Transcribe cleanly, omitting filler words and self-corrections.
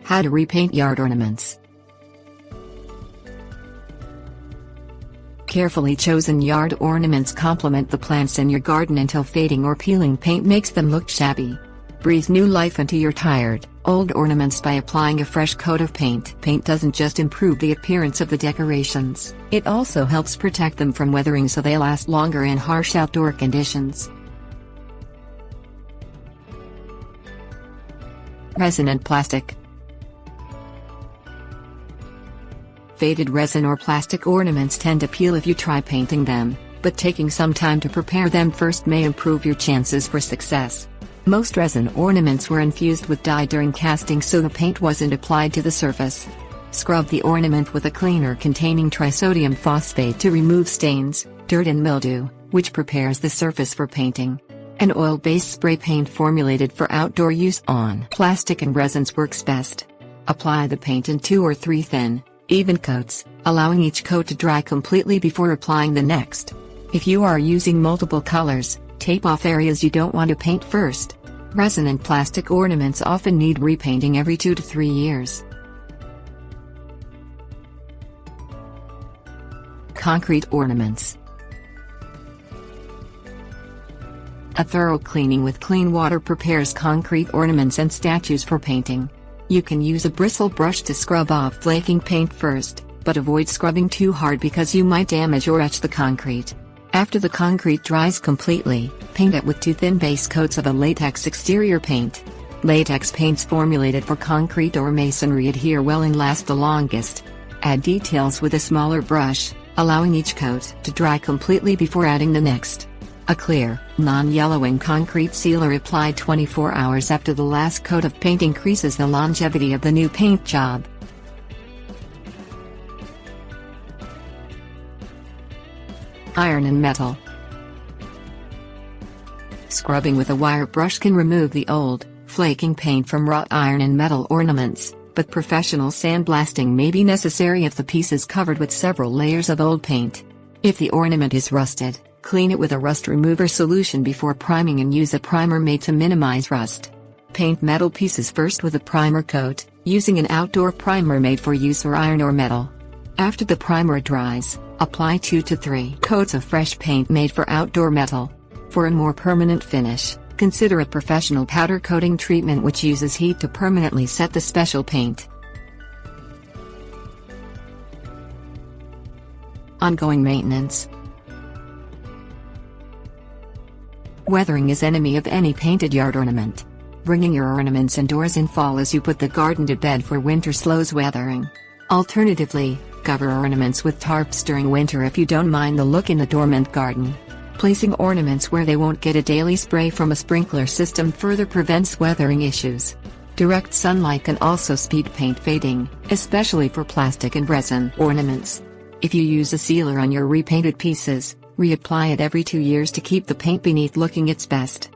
How to repaint yard ornaments. Carefully chosen yard ornaments complement the plants in your garden until fading or peeling paint makes them look shabby. Breathe new life into your tired, old ornaments by applying a fresh coat of paint. Paint doesn't just improve the appearance of the decorations, it also helps protect them from weathering so they last longer in harsh outdoor conditions. Resin and plastic. Faded resin or plastic ornaments tend to peel if you try painting them, but taking some time to prepare them first may improve your chances for success. Most resin ornaments were infused with dye during casting so the paint wasn't applied to the surface. Scrub the ornament with a cleaner containing trisodium phosphate to remove stains, dirt and mildew, which prepares the surface for painting. An oil-based spray paint formulated for outdoor use on plastic and resins works best. Apply the paint in 2 or 3 thin, even coats, allowing each coat to dry completely before applying the next. If you are using multiple colors, tape off areas you don't want to paint first. Resin and plastic ornaments often need repainting every 2 to 3 years. Concrete ornaments. A thorough cleaning with clean water prepares concrete ornaments and statues for painting. You can use a bristle brush to scrub off flaking paint first, but avoid scrubbing too hard because you might damage or etch the concrete. After the concrete dries completely, paint it with 2 thin base coats of a latex exterior paint. Latex paints formulated for concrete or masonry adhere well and last the longest. Add details with a smaller brush, allowing each coat to dry completely before adding the next. A clear, non-yellowing concrete sealer applied 24 hours after the last coat of paint increases the longevity of the new paint job. Iron and metal. Scrubbing with a wire brush can remove the old, flaking paint from wrought iron and metal ornaments, but professional sandblasting may be necessary if the piece is covered with several layers of old paint. If the ornament is rusted, clean it with a rust remover solution before priming and use a primer made to minimize rust. Paint metal pieces first with a primer coat, using an outdoor primer made for use for iron or metal. After the primer dries, apply 2 to 3 coats of fresh paint made for outdoor metal. For a more permanent finish, consider a professional powder coating treatment which uses heat to permanently set the special paint. Ongoing maintenance. Weathering is enemy of any painted yard ornament. Bringing your ornaments indoors in fall as you put the garden to bed for winter slows weathering. Alternatively, cover ornaments with tarps during winter if you don't mind the look in the dormant garden. Placing ornaments where they won't get a daily spray from a sprinkler system further prevents weathering issues. Direct sunlight can also speed paint fading, especially for plastic and resin ornaments. If you use a sealer on your repainted pieces, reapply it every 2 years to keep the paint beneath looking its best.